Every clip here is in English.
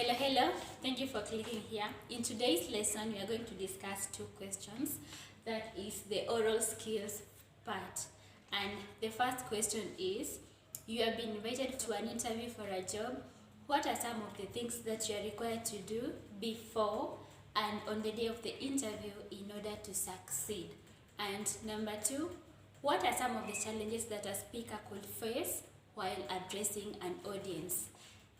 Hello, thank you for clicking here. In today's lesson, we are going to discuss two questions. That is the oral skills part. And the first question is, you have been invited to an interview for a job. What are some of the things that you are required to do before and on the day of the interview in order to succeed? And number two, what are some of the challenges that a speaker could face while addressing an audience?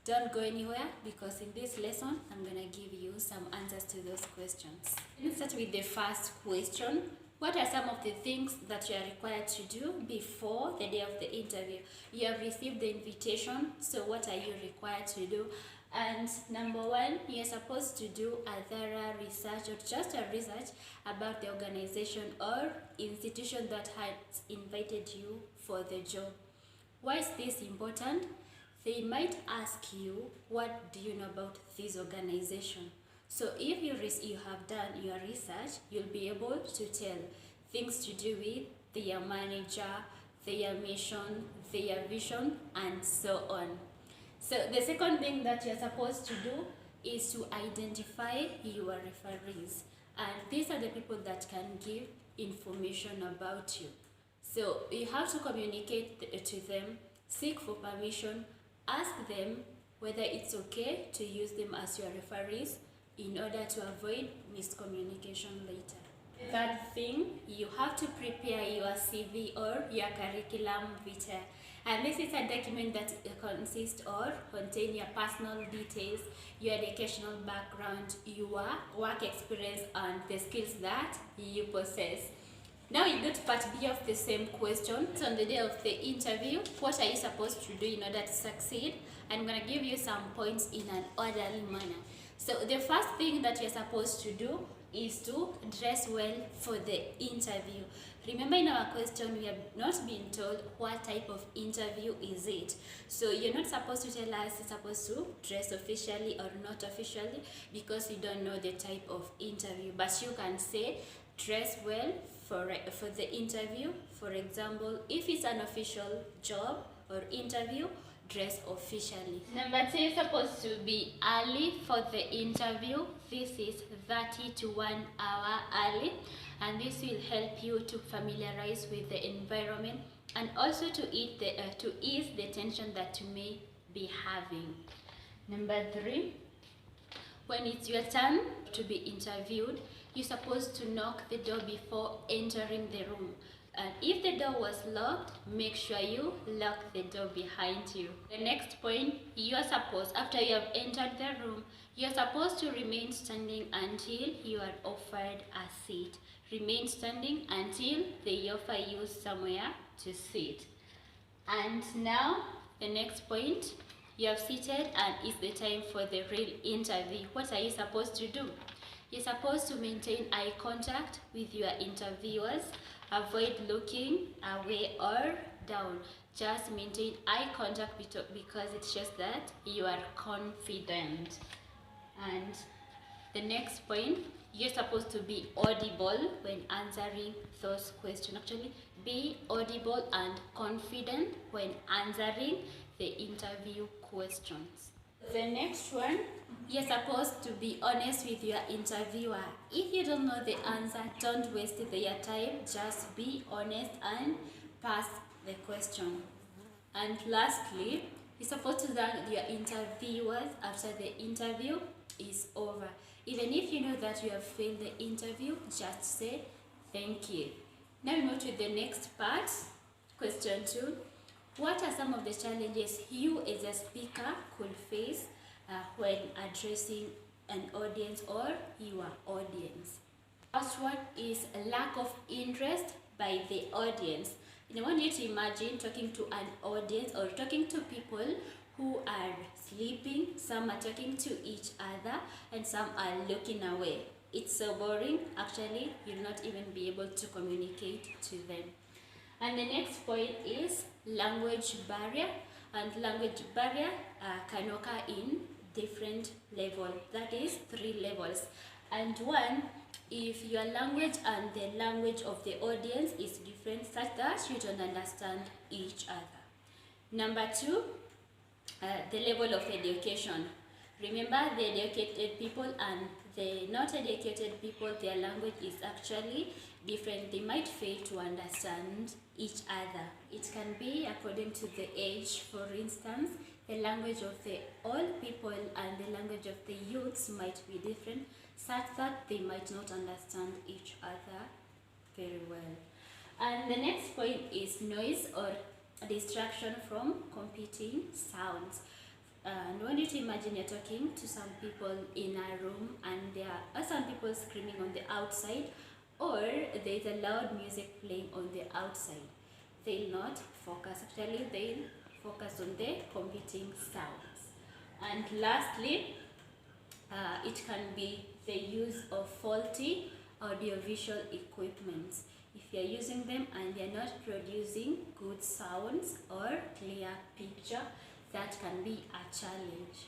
Don't go anywhere because in this lesson, I'm going to give you some answers to those questions. Let's start with the first question. What are some of the things that you are required to do before the day of the interview? You have received the invitation, so what are you required to do? And number one, you're supposed to do a thorough research or just a research about the organization or institution that has invited you for the job. Why is this important? They might ask you, what do you know about this organization? So if you have done your research, you'll be able to tell things to do with their manager, their mission, their vision, and so on. So the second thing that you're supposed to do is to identify your referees. And these are the people that can give information about you. So you have to communicate to them, seek for permission, ask them whether it's okay to use them as your referees in order to avoid miscommunication later. Third thing, you have to prepare your CV or your curriculum vitae. And this is a document that consists or contain your personal details, your educational background, your work experience, and the skills that you possess. Now you go to part B of the same question. So on the day of the interview, what are you supposed to do in order to succeed? I'm going to give you some points in an orderly manner. So the first thing that you're supposed to do is to dress well for the interview. Remember, in our question, we have not been told what type of interview is it. So you're not supposed to tell us you're supposed to dress officially or not officially because you don't know the type of interview. But you can say dress well for the interview. For example, if it's an official job or interview, dress officially. Number two, you're supposed to be early for the interview. This is 30 to 1 hour early, and this will help you to familiarize with the environment and also to ease the tension that you may be having. Number three, when it's your turn to be interviewed, you're supposed to knock the door before entering the room. And if the door was locked, make sure you lock the door behind you. The next point, after you have entered the room, you're supposed to remain standing until you are offered a seat. Remain standing until they offer you somewhere to sit. And now, the next point, you have seated and it's the time for the real interview. What are you supposed to do? You're supposed to maintain eye contact with your interviewers. Avoid looking away or down. Just maintain eye contact because it shows that you are confident. And the next point, you're supposed to be audible when answering those questions. Actually, be audible and confident when answering the interview questions. The next one, you're supposed to be honest with your interviewer. If you don't know the answer, don't waste their time. Just be honest and pass the question. And lastly, you're supposed to thank your interviewers after the interview is over. Even if you know that you have failed the interview, just say thank you. Now we move to the next part. Question 2. What are some of the challenges you as a speaker could face when addressing an audience or your audience? First one is a lack of interest by the audience. I want you to imagine talking to an audience or talking to people who are sleeping. Some are talking to each other and some are looking away. It's so boring. Actually, you'll not even be able to communicate to them. And the next point is language barrier. And language barrier can occur in different levels. That is 3 levels. And one, if your language and the language of the audience is different such that you don't understand each other. Number 2, the level of education. Remember, the educated people and the not educated people, their language is actually different. They might fail to understand each other. It can be according to the age. For instance, the language of the old people and the language of the youths might be different, such that they might not understand each other very well. And the next point is noise or distraction from competing sounds. And I want you to imagine you're talking to some people in a room and there are some people screaming on the outside, or there's a loud music playing on the outside. They'll not focus. Actually, they'll focus on the competing sounds. And lastly, it can be the use of faulty audiovisual equipment. If you're using them and they're not producing good sounds or clear picture, that can be a challenge.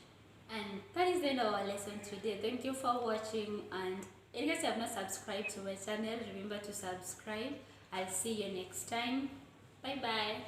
And that is the end of our lesson today. Thank you for watching, and in case you have not subscribed to my channel, remember to subscribe. I'll see you next time. Bye bye.